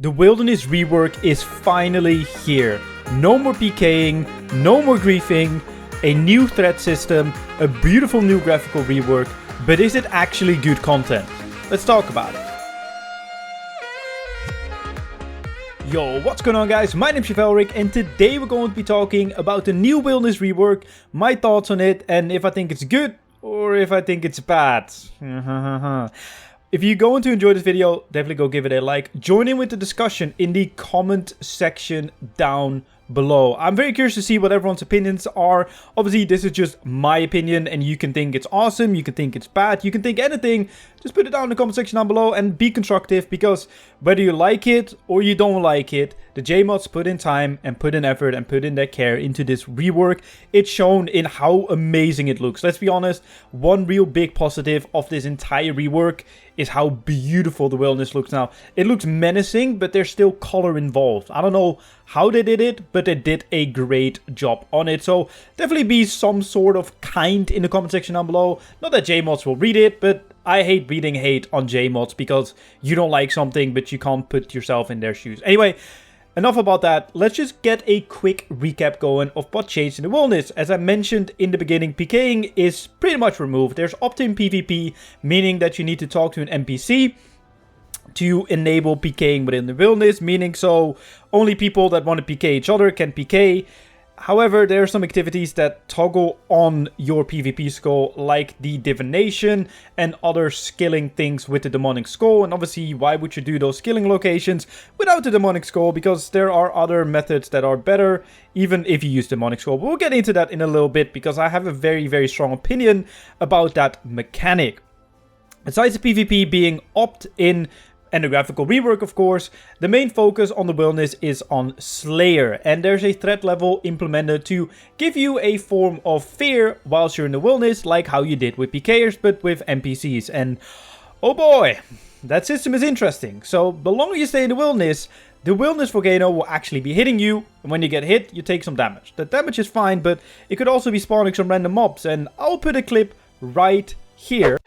The Wilderness rework is finally here. No more PKing, no more griefing, a new threat system, a beautiful new graphical rework, but is it actually good content? Let's talk about it. Yo, what's going on guys? My name's Chevalric and today we're going to be talking about the new Wilderness rework, my thoughts on it, and if I think it's good or if I think it's bad. If you're going to enjoy this video, definitely go give it a like. Join in with the discussion in the comment section down below. I'm very curious to see what everyone's opinions are. Obviously, this is just my opinion and you can think it's awesome, you can think it's bad, you can think anything. Just put it down in the comment section down below and be constructive, because whether you like it or you don't like it, the JMods put in time and put in effort and put in their care into this rework. It's shown in how amazing it looks. Let's be honest, one real big positive of this entire rework is how beautiful the wilderness looks now. It looks menacing, but there's still color involved. I don't know how they did it, but they did a great job on it. So definitely be some sort of kind in the comment section down below. Not that JMods will read it, but I hate reading hate on JMods because you don't like something, but you can't put yourself in their shoes. Anyway, enough about that. Let's just get a quick recap going of what changed in the wilderness. As I mentioned in the beginning, PKing is pretty much removed. There's opt-in PvP, meaning that you need to talk to an NPC to enable PKing within the wilderness, meaning so only people that want to PK each other can PK. However, there are some activities that toggle on your PvP skull, like the divination and other skilling things with the demonic skull. And obviously, why would you do those skilling locations without the demonic skull? Because there are other methods that are better, even if you use demonic skull. But we'll get into that in a little bit, because I have a very, very strong opinion about that mechanic. Besides the PvP being opt-in and the graphical rework, of course, the main focus on the wilderness is on Slayer, and there's a threat level implemented to give you a form of fear whilst you're in the wilderness, like how you did with PKers, but with NPCs. And oh boy, that system is interesting. So the longer you stay in the wilderness volcano will actually be hitting you, and when you get hit, you take some damage. The damage is fine, but it could also be spawning some random mobs, and I'll put a clip right here.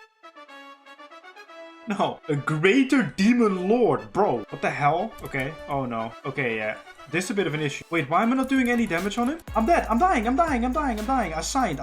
No, a greater demon lord, bro. What the hell? Okay. Oh no. Okay, yeah. This is a bit of an issue. Wait, why am I not doing any damage on him? I'm dead. I'm dying. I signed.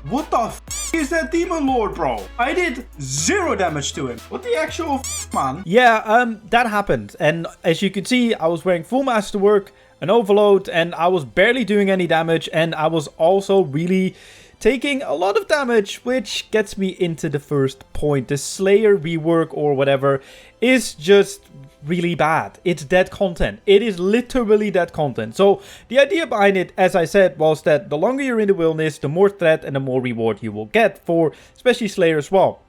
What the f is that demon lord, bro? I did 0 damage to him. What the actual f, man? Yeah, that happened. And as you can see, I was wearing full masterwork, an overload, and I was barely doing any damage. And I was also really taking a lot of damage, which gets me into the first point. The Slayer rework or whatever is just really bad. It's dead content. It is literally dead content. So the idea behind it, as I said, was that the longer you're in the wilderness, the more threat and the more reward you will get for especially Slayer as well.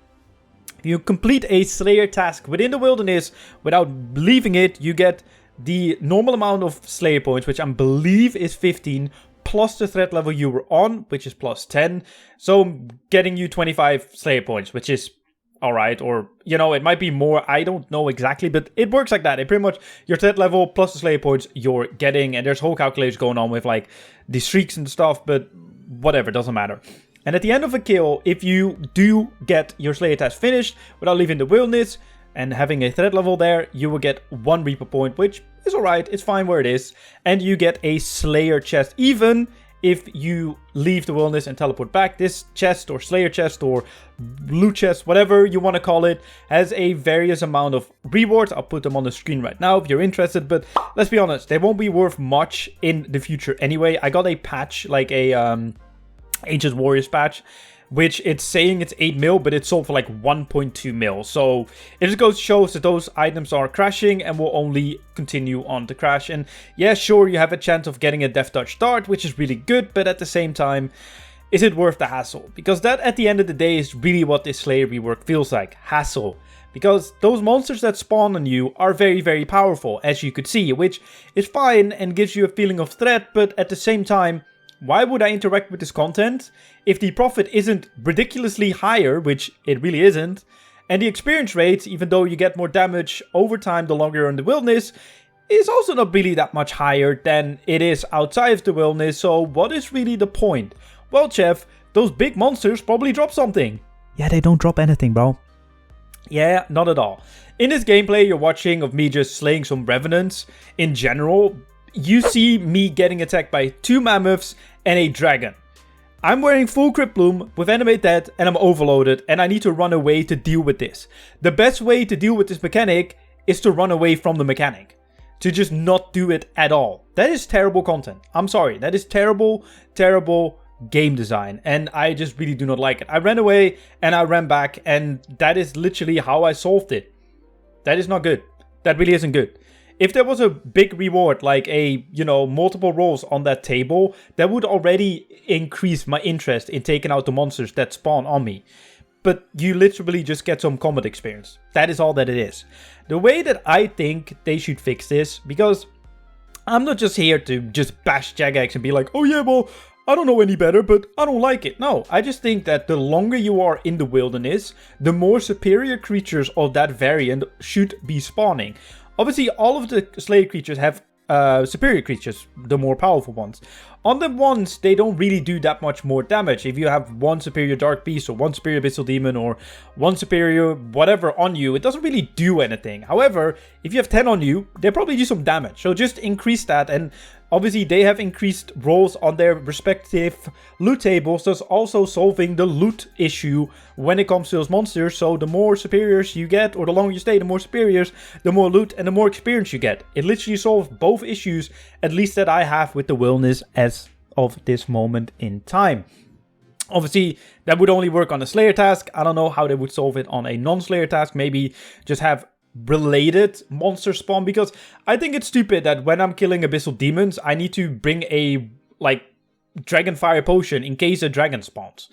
If you complete a Slayer task within the wilderness without leaving it, you get the normal amount of Slayer points, which I believe is 15, plus the threat level you were on, which is plus 10. So getting you 25 Slayer points, which is alright. Or, you know, it might be more. I don't know exactly, but it works like that. It pretty much your threat level plus the Slayer points you're getting. And there's whole calculation going on with like the streaks and stuff, but whatever, doesn't matter. And at the end of a kill, if you do get your Slayer task finished without leaving the wilderness and having a threat level there, you will get 1 Reaper point, which is alright, it's fine where it is. And you get a Slayer chest, even if you leave the wilderness and teleport back. This chest or Slayer chest or loot chest, whatever you want to call it, has a various amount of rewards. I'll put them on the screen right now if you're interested, but let's be honest, they won't be worth much in the future anyway. I got a patch, like a Ancient Warriors patch, which it's saying it's 8 mil, but it's sold for like 1.2 mil. So it just shows that those items are crashing and will only continue on to crash. And yeah, sure, you have a chance of getting a Death Touch start, which is really good, but at the same time, is it worth the hassle? Because that at the end of the day is really what this Slayer rework feels like, hassle. Because those monsters that spawn on you are very, very powerful, as you could see, which is fine and gives you a feeling of threat, but at the same time, why would I interact with this content if the profit isn't ridiculously higher, which it really isn't, and the experience rate, even though you get more damage over time the longer you're in the wilderness, is also not really that much higher than it is outside of the wilderness. So what is really the point? Well, Chev, those big monsters probably drop something. Yeah, they don't drop anything, bro. Yeah, not at all. in this gameplay you're watching of me just slaying some revenants in general, you see me getting attacked by 2 mammoths and a dragon. I'm wearing full crit bloom with animate dead and I'm overloaded and I need to run away to deal with this. The best way to deal with this mechanic is to run away from the mechanic. To just not do it at all. That is terrible content. I'm sorry. That is terrible, terrible game design. And I just really do not like it. I ran away and I ran back and that is literally how I solved it. That is not good. That really isn't good. If there was a big reward, like a, multiple rolls on that table, that would already increase my interest in taking out the monsters that spawn on me. But you literally just get some combat experience. That is all that it is. The way that I think they should fix this, because I'm not just here to just bash Jagex and be like, oh yeah, well, I don't know any better, but I don't like it. No, I just think that the longer you are in the wilderness, the more superior creatures of that variant should be spawning. Obviously, all of the Slayer creatures have superior creatures, the more powerful ones. On the ones, they don't really do that much more damage. If you have 1 superior Dark Beast or 1 superior Abyssal Demon or 1 superior whatever on you, it doesn't really do anything. However, if you have 10 on you, they probably do some damage. So just increase that, and obviously they have increased rolls on their respective loot tables, thus also solving the loot issue when it comes to those monsters. So the more superiors you get, or the longer you stay, the more superiors, the more loot and the more experience you get. It literally solves both issues, at least that I have with the wilderness as of this moment in time. Obviously, that would only work on a Slayer task. I don't know how they would solve it on a non-Slayer task. Maybe just have related monster spawn, because I think it's stupid that when I'm killing Abyssal Demons, I need to bring a, Dragon Fire Potion in case a dragon spawns.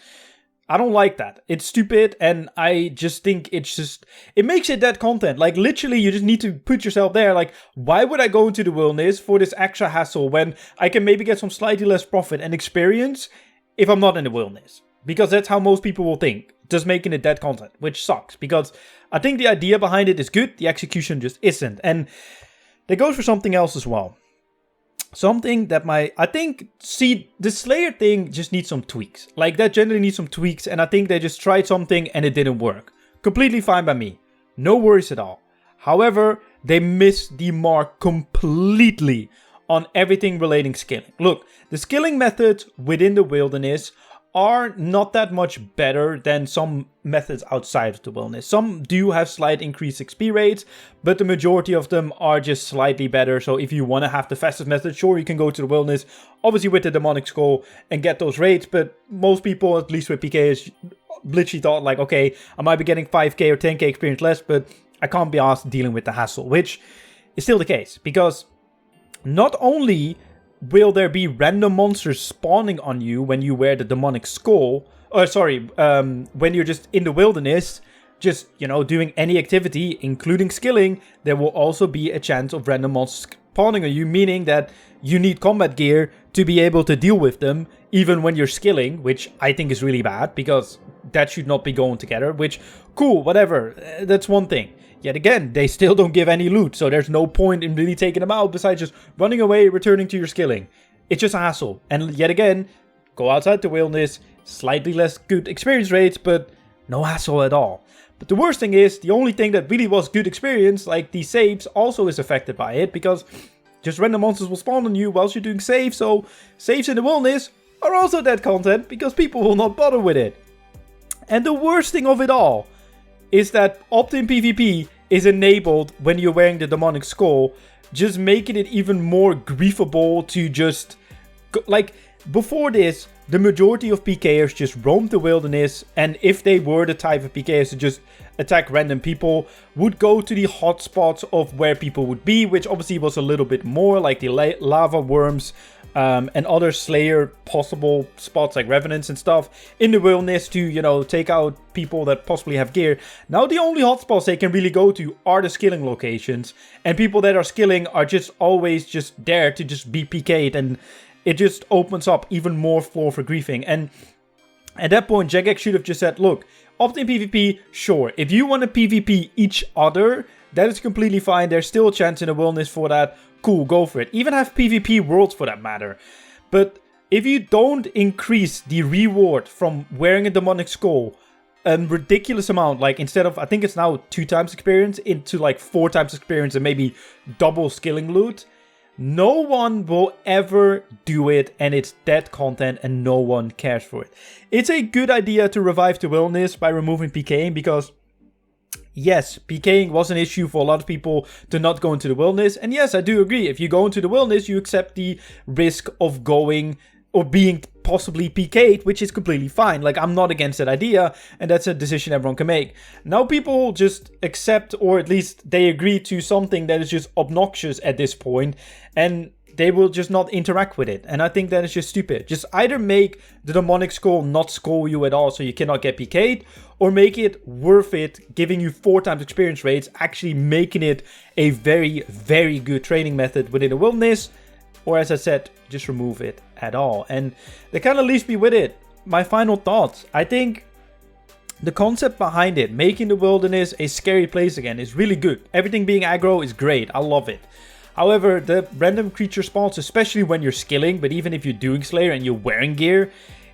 I don't like that. It's stupid, and I just think it makes it dead content. Like, literally, you just need to put yourself there. Like, why would I go into the wilderness for this extra hassle when I can maybe get some slightly less profit and experience if I'm not in the wilderness? Because that's how most people will think, just making it dead content, which sucks. Because I think the idea behind it is good, the execution just isn't. And that goes for something else as well. Something that the Slayer thing just needs some tweaks. Like, that generally needs some tweaks, and I think they just tried something and it didn't work. Completely fine by me. No worries at all. However, they missed the mark completely on everything relating skilling. Look, the skilling methods within the wilderness are not that much better than some methods outside of the wilderness. Some do have slight increased XP rates, but the majority of them are just slightly better. So if you want to have the fastest method, sure, you can go to the wilderness, obviously with the demonic skull, and get those rates. But most people, at least with PKs, literally thought like, okay, I might be getting 5k or 10k experience less, but I can't be asked dealing with the hassle, which is still the case. Because not only will there be random monsters spawning on you when you wear the demonic skull, when you're just in the wilderness, just, doing any activity, including skilling, there will also be a chance of random monsters spawning on you, meaning that you need combat gear to be able to deal with them, even when you're skilling, which I think is really bad, because that should not be going together, which, cool, whatever, that's one thing. Yet again, they still don't give any loot, so there's no point in really taking them out besides just running away, returning to your skilling. It's just a hassle. And yet again, go outside the wilderness, slightly less good experience rates, but no hassle at all. But the worst thing is, the only thing that really was good experience, like the saves, also is affected by it, because just random monsters will spawn on you whilst you're doing saves, so saves in the wilderness are also dead content, because people will not bother with it. And the worst thing of it all is that opt-in PvP is enabled when you're wearing the demonic skull, just making it even more griefable to just like, before this, the majority of PKers just roamed the wilderness, and if they were the type of PKers to just attack random people, would go to the hotspots of where people would be, which obviously was a little bit more like the lava worms, and other Slayer possible spots like Revenants and stuff in the wilderness to, take out people that possibly have gear. Now the only hotspots they can really go to are the skilling locations, and people that are skilling are just always just there to just be PK'd, and it just opens up even more floor for griefing. And at that point, Jagex should have just said, look, opt-in PvP, sure, if you want to PvP each other, that is completely fine. There's still a chance in the wilderness for that. Cool, go for it. Even have PvP worlds for that matter. But if you don't increase the reward from wearing a demonic skull a ridiculous amount, like instead of, I think it's now 2 times experience into like 4 times experience and maybe double skilling loot, no one will ever do it, and it's dead content and no one cares for it. It's a good idea to revive the wilderness by removing PKing, because yes, PKing was an issue for a lot of people to not go into the wilderness. And yes, I do agree. If you go into the wilderness, you accept the risk of going or being possibly PK'd, which is completely fine. Like, I'm not against that idea, and that's a decision everyone can make. Now people just accept, or at least they agree to something that is just obnoxious at this point, and they will just not interact with it. And I think that is just stupid. Just either make the demonic skull not skull you at all so you cannot get PK'd, or make it worth it, giving you 4 times experience rates, actually making it a very, very good training method within the wilderness. Or as I said, just remove it at all. And that kind of leaves me with it. My final thoughts. I think the concept behind it, making the wilderness a scary place again, is really good. Everything being aggro is great. I love it. However, the random creature spawns, especially when you're skilling, but even if you're doing Slayer and you're wearing gear,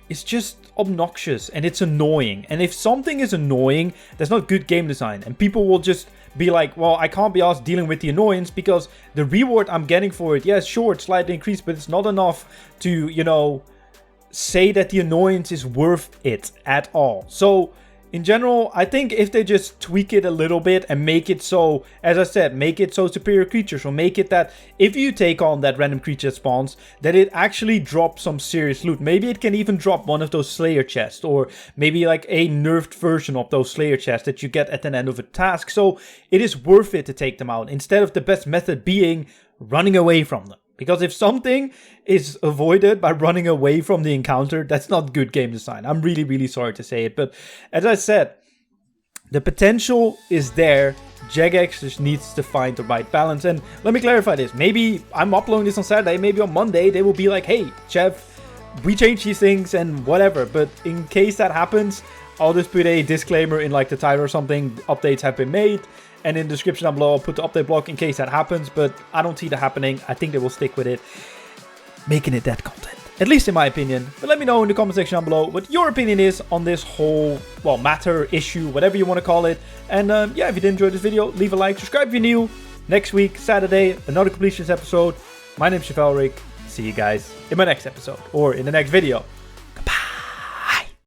it's just obnoxious and it's annoying. And if something is annoying, that's not good game design. And people will just be like, well, I can't be asked dealing with the annoyance because the reward I'm getting for it, yes, sure, it's slightly increased, but it's not enough to, you know, say that the annoyance is worth it at all. So in general, I think if they just tweak it a little bit and make it so, as I said, make it so superior creatures, or make it that if you take on that random creature spawns, that it actually drops some serious loot. Maybe it can even drop one of those Slayer chests, or maybe like a nerfed version of those Slayer chests that you get at the end of a task. So it is worth it to take them out, instead of the best method being running away from them. Because if something is avoided by running away from the encounter, that's not good game design. I'm really, really sorry to say it. But as I said, the potential is there. Jagex just needs to find the right balance. And let me clarify this. Maybe I'm uploading this on Saturday. Maybe on Monday they will be like, hey, Chev, we changed these things and whatever. But in case that happens, I'll just put a disclaimer in like the title or something. Updates have been made. And in the description down below, I'll put the update block in case that happens. But I don't see that happening. I think they will stick with it, making it that content. At least in my opinion. But let me know in the comment section down below what your opinion is on this whole, well, matter, issue, whatever you want to call it. And yeah, if you did enjoy this video, leave a like, subscribe if you're new. Next week, Saturday, another completions episode. My name's Chevalric. See you guys in my next episode or in the next video.